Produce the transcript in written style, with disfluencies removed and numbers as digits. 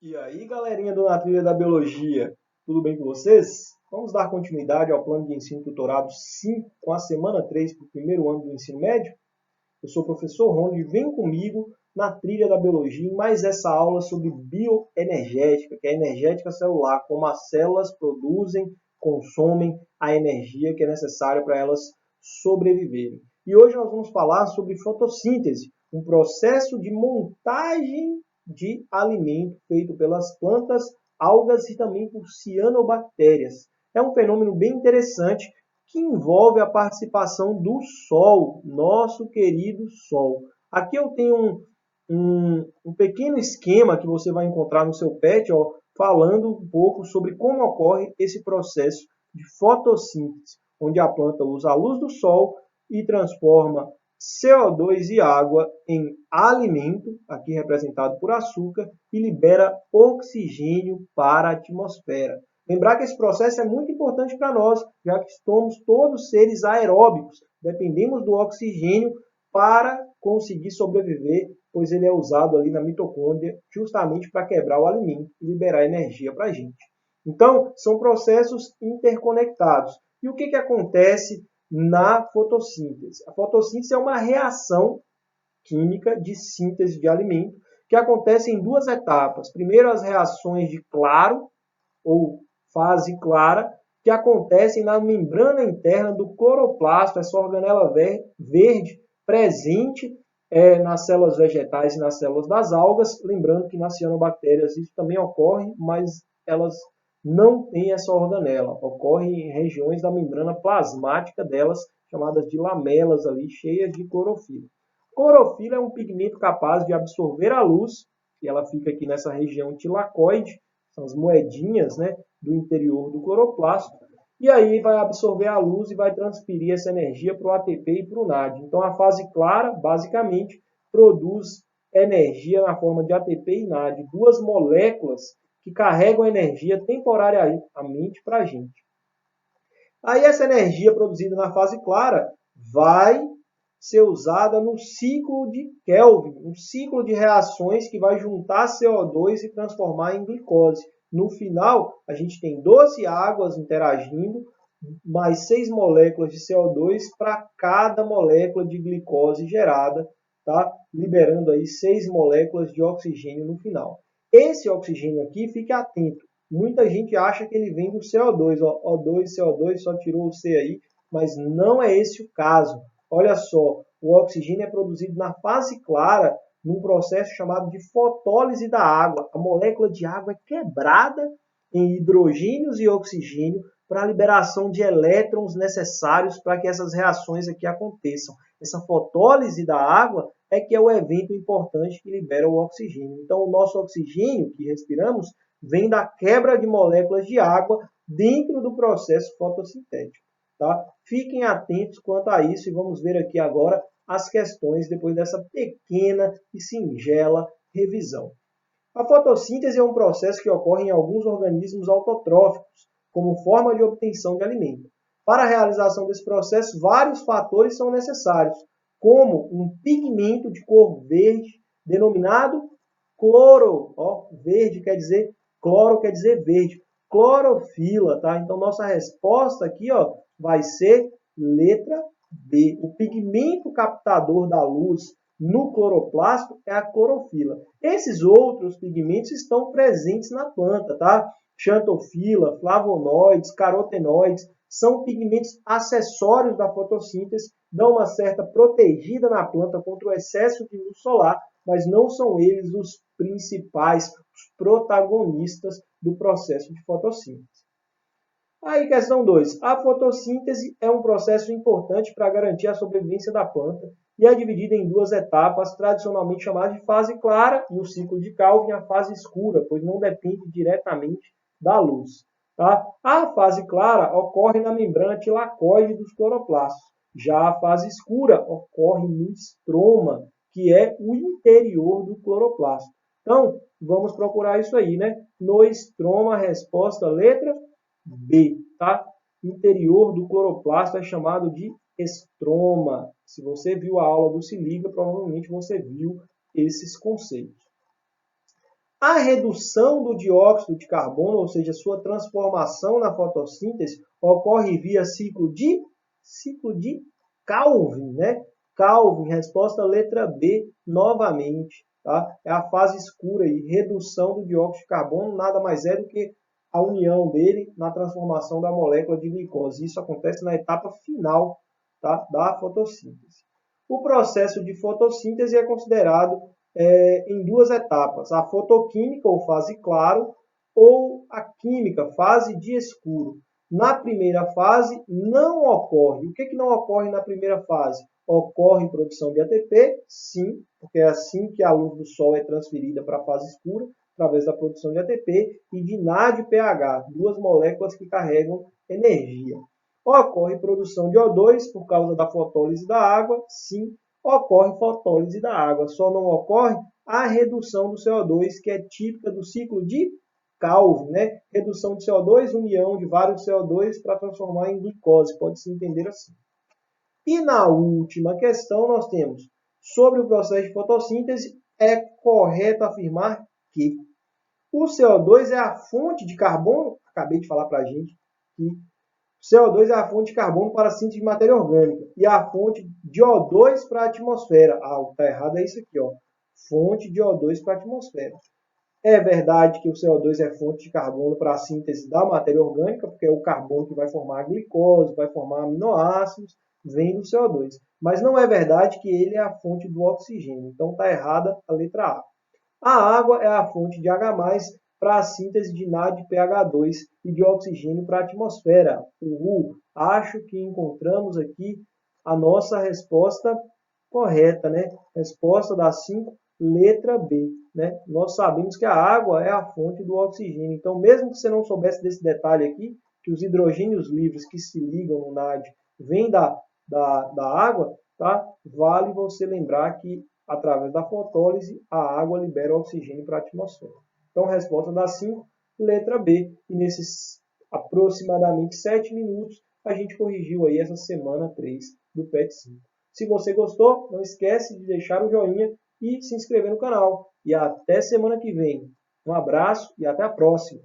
E aí, galerinha do Na Trilha da Biologia, tudo bem com vocês? Vamos dar continuidade ao plano de ensino tutorado 5 com a semana 3 para o primeiro ano do ensino médio? Eu sou o professor Ronald e vem comigo na Trilha da Biologia em mais essa aula sobre bioenergética, que é a energética celular, como as células produzem, consomem a energia que é necessária para elas sobreviverem. E hoje nós vamos falar sobre fotossíntese, um processo de montagem de alimento feito pelas plantas, algas e também por cianobactérias. É um fenômeno bem interessante que envolve a participação do Sol, nosso querido Sol. Aqui eu tenho um pequeno esquema que você vai encontrar no seu PET, ó, falando um pouco sobre como ocorre esse processo de fotossíntese, onde a planta usa a luz do Sol e transforma CO2 e água em alimento, aqui representado por açúcar, e libera oxigênio para a atmosfera. Lembrar que esse processo é muito importante para nós, já que somos todos seres aeróbicos, dependemos do oxigênio para conseguir sobreviver, pois ele é usado ali na mitocôndria justamente para quebrar o alimento e liberar energia para a gente. Então, são processos interconectados. E o que acontece na fotossíntese? A fotossíntese é uma reação química de síntese de alimento que acontece em duas etapas. Primeiro, as reações de claro ou fase clara, que acontecem na membrana interna do cloroplasto, essa organela verde presente nas células vegetais e nas células das algas. Lembrando que nas cianobactérias isso também ocorre, mas elas não têm essa organela. Ocorre em regiões da membrana plasmática delas, chamadas de lamelas ali, cheias de clorofila. Clorofila é um pigmento capaz de absorver a luz, e ela fica aqui nessa região tilacoide, são as moedinhas, né, do interior do cloroplasto, e aí vai absorver a luz e vai transferir essa energia para o ATP e para o NAD. Então a fase clara, basicamente, produz energia na forma de ATP e NAD, duas moléculas que carregam energia temporariamente para a gente. Aí essa energia produzida na fase clara vai ser usada no ciclo de Kelvin, um ciclo de reações que vai juntar CO2 e transformar em glicose. No final, a gente tem 12 águas interagindo, mais 6 moléculas de CO2 para cada molécula de glicose gerada, tá? Liberando aí 6 moléculas de oxigênio no final. Esse oxigênio aqui, fique atento, muita gente acha que ele vem do CO2, ó, O2, CO2, só tirou o C aí, mas não é esse o caso. Olha só, o oxigênio é produzido na fase clara, num processo chamado de fotólise da água. A molécula de água é quebrada em hidrogênios e oxigênio para a liberação de elétrons necessários para que essas reações aqui aconteçam. Essa fotólise da água é que é o evento importante que libera o oxigênio. Então, o nosso oxigênio que respiramos vem da quebra de moléculas de água dentro do processo fotossintético. Tá? Fiquem atentos quanto a isso e vamos ver aqui agora as questões depois dessa pequena e singela revisão. A fotossíntese é um processo que ocorre em alguns organismos autotróficos, como forma de obtenção de alimento. Para a realização desse processo, vários fatores são necessários, como um pigmento de cor verde, denominado cloro. Ó, verde quer dizer, cloro quer dizer verde. Clorofila, tá? Então, nossa resposta aqui, ó, vai ser letra B. O pigmento captador da luz no cloroplasto é a clorofila. Esses outros pigmentos estão presentes na planta, tá? Xantofila, flavonoides, carotenoides, são pigmentos acessórios da fotossíntese, dão uma certa protegida na planta contra o excesso de luz solar, mas não são eles os principais, os protagonistas do processo de fotossíntese. Aí, questão 2. A fotossíntese é um processo importante para garantir a sobrevivência da planta e é dividida em duas etapas, tradicionalmente chamadas de fase clara e o ciclo de Calvin, a fase escura, pois não depende diretamente da luz. Tá? A fase clara ocorre na membrana tilacoide dos cloroplastos. Já a fase escura ocorre no estroma, que é o interior do cloroplasto. Então, vamos procurar isso aí, né? No estroma, resposta letra B, tá? Interior do cloroplasto é chamado de estroma. Se você viu a aula do Se Liga, provavelmente você viu esses conceitos. A redução do dióxido de carbono, ou seja, sua transformação na fotossíntese, ocorre via ciclo de Calvin, né? Calvin, resposta letra B, novamente. Tá? É a fase escura aí, redução do dióxido de carbono, nada mais é do que a união dele na transformação da molécula de glicose. Isso acontece na etapa final, tá, da fotossíntese. O processo de fotossíntese é considerado em duas etapas, a fotoquímica, ou fase claro, ou a química, fase de escuro. Na primeira fase, não ocorre. O que não ocorre na primeira fase? Ocorre produção de ATP, sim, porque é assim que a luz do Sol é transferida para a fase escura, através da produção de ATP, e de NADPH, duas moléculas que carregam energia. Ocorre produção de O2 por causa da fotólise da água, sim, ocorre fotólise da água, só não ocorre a redução do CO2, que é típica do ciclo de Calvin, né? Redução de CO2, união de vários CO2 para transformar em glicose, pode se entender assim. E na última questão nós temos, sobre o processo de fotossíntese, é correto afirmar que o CO2 é a fonte de carbono, acabei de falar para a gente, que CO2 é a fonte de carbono para a síntese de matéria orgânica e a fonte de O2 para a atmosfera. Ah, o que está errado é isso aqui, ó. Fonte de O2 para a atmosfera. É verdade que o CO2 é fonte de carbono para a síntese da matéria orgânica, porque é o carbono que vai formar a glicose, vai formar aminoácidos, vem do CO2. Mas não é verdade que ele é a fonte do oxigênio. Então está errada a letra A. A água é a fonte de H+, para a síntese de NADPH2 e de oxigênio para a atmosfera. Acho que encontramos aqui a nossa resposta correta, né? Resposta da 5, letra B. Né? Nós sabemos que a água é a fonte do oxigênio. Então, mesmo que você não soubesse desse detalhe aqui, que os hidrogênios livres que se ligam no NAD vêm da água, tá? Vale você lembrar que através da fotólise, a água libera oxigênio para a atmosfera. Então, resposta da 5, letra B. E nesses aproximadamente 7 minutos, a gente corrigiu aí essa semana 3 do PET 5. Se você gostou, não esquece de deixar o joinha e se inscrever no canal. E até semana que vem. Um abraço e até a próxima.